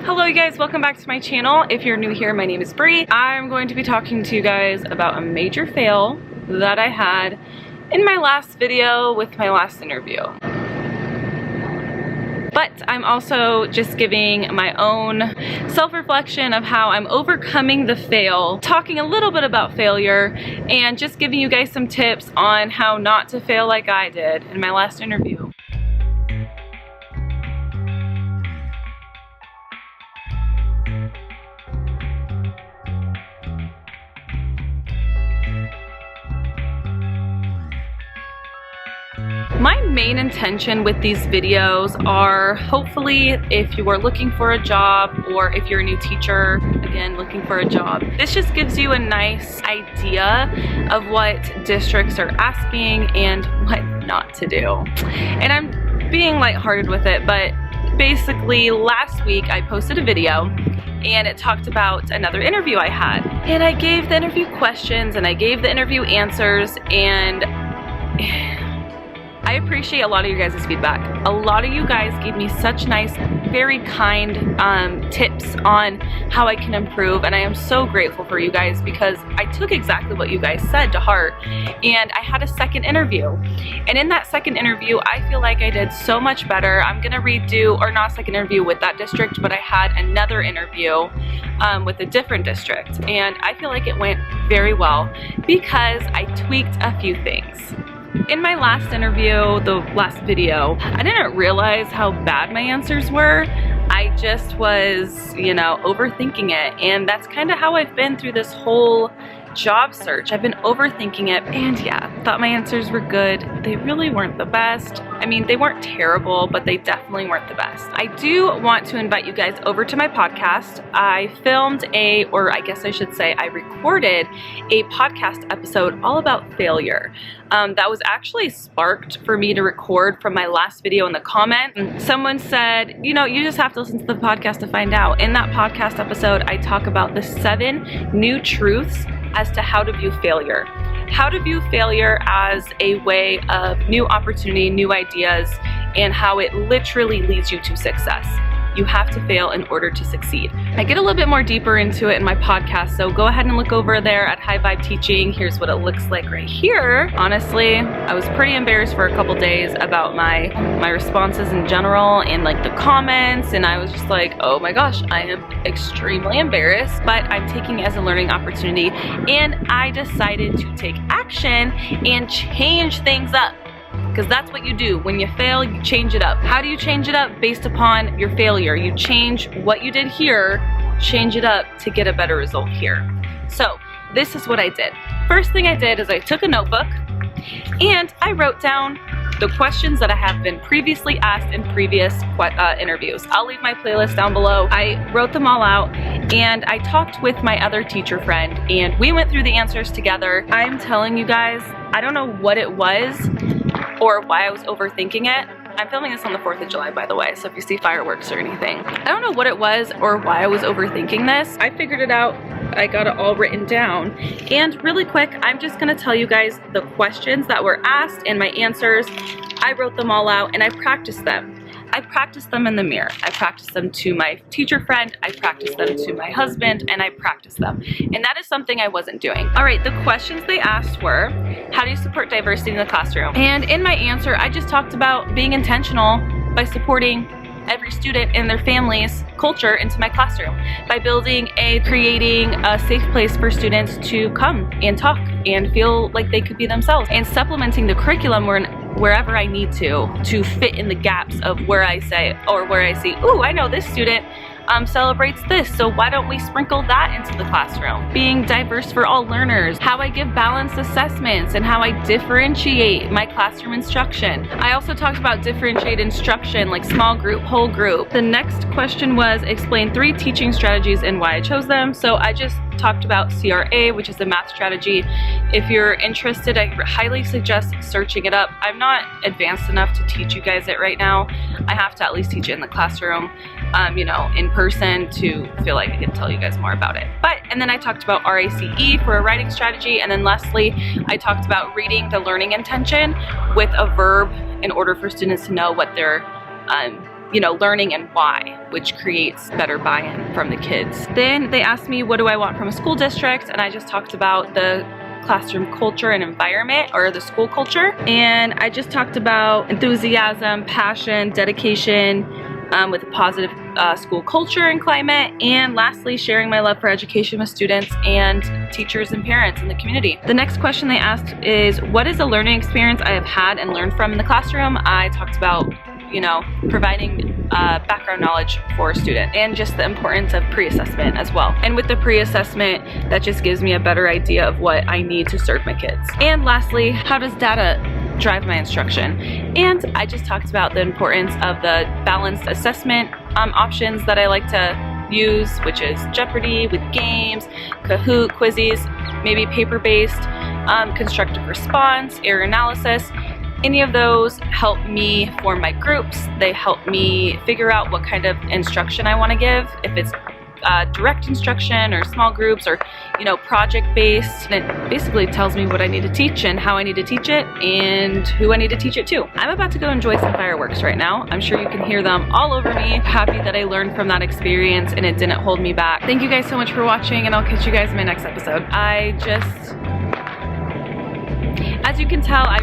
Hello you guys, welcome back to my channel. If you're new here, my name is Bree. I'm going to be talking to you guys about a major fail that I had in my last video with my last interview. But I'm also just giving my own self-reflection of how I'm overcoming the fail, talking a little bit about failure, and just giving you guys some tips on how not to fail like I did in my last interview. My main intention with these videos are hopefully if you are looking for a job or if you're a new teacher, again, looking for a job. This just gives you a nice idea of what districts are asking and what not to do. And I'm being lighthearted with it, but basically last week I posted a video and it talked about another interview I had. And I gave the interview questions and I gave the interview answers, and I appreciate a lot of you guys' feedback. A lot of you guys gave me such nice, very kind tips on how I can improve, and I am so grateful for you guys because I took exactly what you guys said to heart. And I had a second interview, and in that second interview I feel like I did so much better. I'm gonna redo, or not a second interview with that district, but I had another interview with a different district, and I feel like it went very well because I tweaked a few things. In my last interview, the last video, I didn't realize how bad my answers were. I just was, you know, overthinking it, and that's kind of how I've been through this whole job search. I've been overthinking it, and yeah, thought my answers were good. They really weren't the best. I mean, they weren't terrible, but they definitely weren't the best. I do want to invite you guys over to my podcast. I filmed or I guess I should say I recorded a podcast episode all about failure. That was actually sparked for me to record from my last video in the comments. Someone said, you know, you just have to listen to the podcast to find out. In that podcast episode, I talk about the 7 new truths as to how to view failure. How to view failure as a way of new opportunity, new ideas, and how it literally leads you to success. You have to fail in order to succeed. I get a little bit more deeper into it in my podcast, so go ahead and look over there at High Vibe Teaching. Here's what it looks like right here. Honestly, I was pretty embarrassed for a couple days about my responses in general and like the comments, and I was just like, oh my gosh, I am extremely embarrassed, but I'm taking it as a learning opportunity, and I decided to take action and change things up. Because that's what you do. When you fail, you change it up. How do you change it up? Based upon your failure. You change what you did here, change it up to get a better result here. So this is what I did. First thing I did is I took a notebook and I wrote down the questions that I have been previously asked in previous interviews. I'll leave my playlist down below. I wrote them all out and I talked with my other teacher friend and we went through the answers together. I'm telling you guys, I don't know what it was or why I was overthinking it. I'm filming this on the 4th of July, by the way, so if you see fireworks or anything. I don't know what it was or why I was overthinking this. I figured it out. I got it all written down. And really quick, I'm just gonna tell you guys the questions that were asked and my answers. I wrote them all out and I practiced them. I practiced them in the mirror. I practiced them to my teacher friend, I practiced them to my husband, and I practiced them. And that is something I wasn't doing. All right, the questions they asked were, how do you support diversity in the classroom? And in my answer, I just talked about being intentional by supporting every student and their family's culture into my classroom by creating a safe place for students to come and talk and feel like they could be themselves, and supplementing the curriculum wherever I need to fit in the gaps of where I say, or where I see, ooh, I know this student celebrates this, so why don't we sprinkle that into the classroom? Being diverse for all learners, how I give balanced assessments, and how I differentiate my classroom instruction. I also talked about differentiate instruction, like small group, whole group. The next question was explain 3 teaching strategies and why I chose them. So I just talked about CRA, which is a math strategy. If you're interested, I highly suggest searching it up. I'm not advanced enough to teach you guys it right now. I have to at least teach it in the classroom, you know, in person, to feel like I can tell you guys more about it. And then I talked about RACE for a writing strategy, and then lastly, I talked about reading the learning intention with a verb in order for students to know what they're you know, learning and why, which creates better buy-in from the kids. Then they asked me, what do I want from a school district? And I just talked about the classroom culture and environment, or the school culture. And I just talked about enthusiasm, passion, dedication, with a positive school culture and climate, and lastly, sharing my love for education with students and teachers and parents in the community. The next question they asked is, what is a learning experience I have had and learned from in the classroom? I talked about, you know, providing background knowledge for a student, and just the importance of pre-assessment as well. And with the pre-assessment, that just gives me a better idea of what I need to serve my kids. And lastly, how does data drive my instruction? And I just talked about the importance of the balanced assessment options that I like to use, which is Jeopardy with games, Kahoot, quizzes, maybe paper-based, constructive response, error analysis. Any of those help me form my groups. They help me figure out what kind of instruction I want to give, if it's direct instruction or small groups, or, you know, project-based. And it basically tells me what I need to teach and how I need to teach it and who I need to teach it to. I'm about to go enjoy some fireworks right now. I'm sure you can hear them all over me. Happy that I learned from that experience and it didn't hold me back. Thank you guys so much for watching, and I'll catch you guys in my next episode. As you can tell, I